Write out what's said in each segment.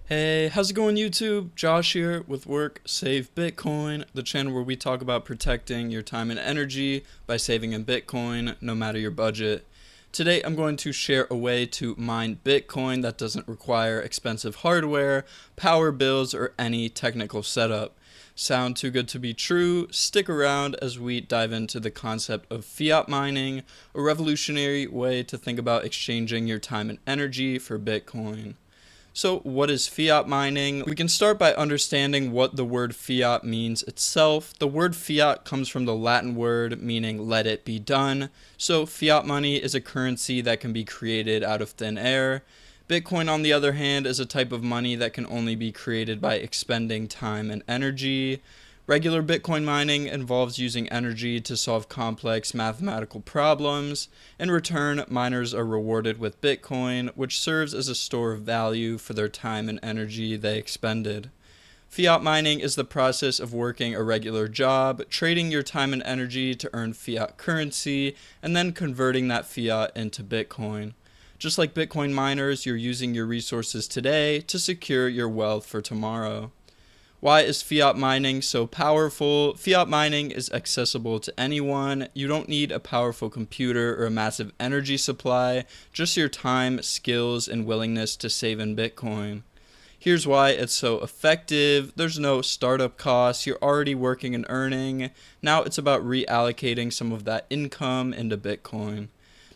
Hey, how's it going, YouTube? Josh here with Work Save Bitcoin, the channel where we talk about protecting your time and energy by saving in Bitcoin, no matter your budget. Today, I'm going to share a way to mine Bitcoin that doesn't require expensive hardware, power bills, or any technical setup. Sound too good to be true? Stick around as we dive into the concept of fiat mining, a revolutionary way to think about exchanging your time and energy for Bitcoin. So, what is fiat mining? We can start by understanding what the word fiat means itself. The word fiat comes from the Latin word meaning let it be done. So, fiat money is a currency that can be created out of thin air. Bitcoin, on the other hand, is a type of money that can only be created by expending time and energy. Regular Bitcoin mining involves using energy to solve complex mathematical problems. In return, miners are rewarded with Bitcoin, which serves as a store of value for their time and energy they expended. Fiat mining is the process of working a regular job, trading your time and energy to earn fiat currency, and then converting that fiat into Bitcoin. Just like Bitcoin miners, you're using your resources today to secure your wealth for tomorrow. Why is fiat mining so powerful? Fiat mining is accessible to anyone. You don't need a powerful computer or a massive energy supply, just your time, skills, and willingness to save in Bitcoin. Here's why it's so effective. There's no startup costs. You're already working and earning. Now it's about reallocating some of that income into Bitcoin.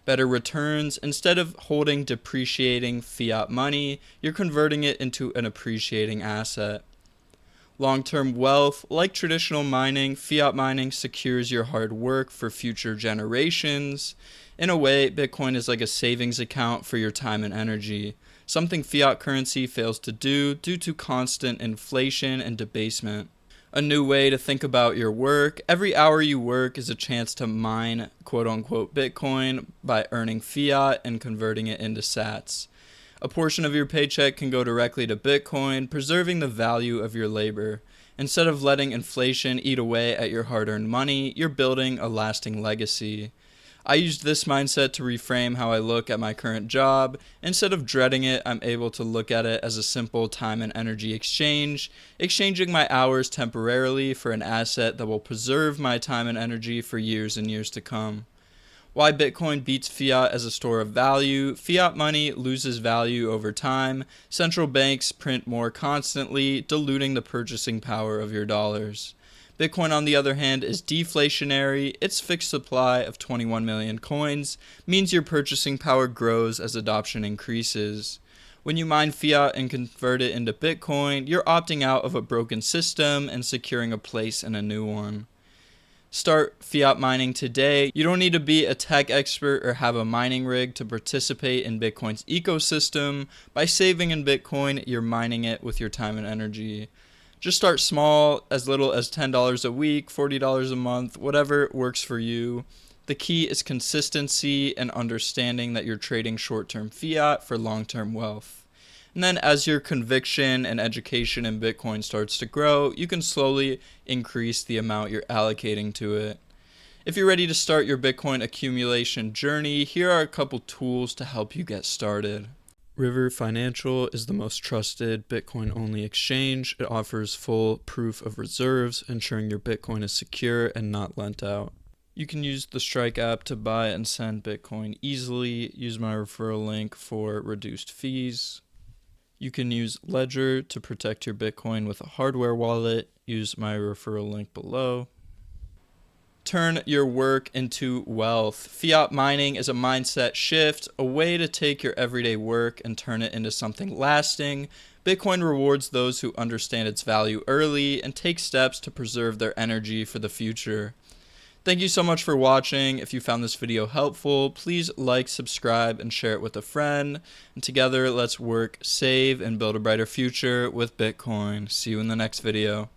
Better returns. Instead of holding depreciating fiat money, you're converting it into an appreciating asset. Long-term wealth. Like traditional mining, fiat mining secures your hard work for future generations. In a way, Bitcoin is like a savings account for your time and energy, something fiat currency fails to do due to constant inflation and debasement. A new way to think about your work. Every hour you work is a chance to mine quote-unquote Bitcoin by earning fiat and converting it into sats. A portion of your paycheck can go directly to Bitcoin, preserving the value of your labor. Instead of letting inflation eat away at your hard-earned money, you're building a lasting legacy. I used this mindset to reframe how I look at my current job. Instead of dreading it, I'm able to look at it as a simple time and energy exchange, exchanging my hours temporarily for an asset that will preserve my time and energy for years and years to come. Why Bitcoin beats fiat as a store of value. Fiat money loses value over time. Central banks print more constantly, diluting the purchasing power of your dollars. Bitcoin, on the other hand, is deflationary. Its fixed supply of 21 million coins means your purchasing power grows as adoption increases. When you mine fiat and convert it into Bitcoin, you're opting out of a broken system and securing a place in a new one. Start fiat mining today. You don't need to be a tech expert or have a mining rig to participate in Bitcoin's ecosystem. By saving in Bitcoin, you're mining it with your time and energy. Just start small, as little as $10 a week, $40 a month, whatever works for you. The key is consistency and understanding that you're trading short-term fiat for long-term wealth. And then as your conviction and education in Bitcoin starts to grow, you can slowly increase the amount you're allocating to it. If you're ready to start your Bitcoin accumulation journey, here are a couple tools to help you get started. River Financial is the most trusted Bitcoin-only exchange. It offers full proof of reserves, ensuring your Bitcoin is secure and not lent out. You can use the Strike app to buy and send Bitcoin easily. Use my referral link for reduced fees. You can use Ledger to protect your Bitcoin with a hardware wallet. Use my referral link below. Turn your work into wealth. Fiat mining is a mindset shift, a way to take your everyday work and turn it into something lasting. Bitcoin rewards those who understand its value early and take steps to preserve their energy for the future. Thank you so much for watching. If you found this video helpful, please like, subscribe, and share it with a friend. And together, let's work, save, and build a brighter future with Bitcoin. See you in the next video.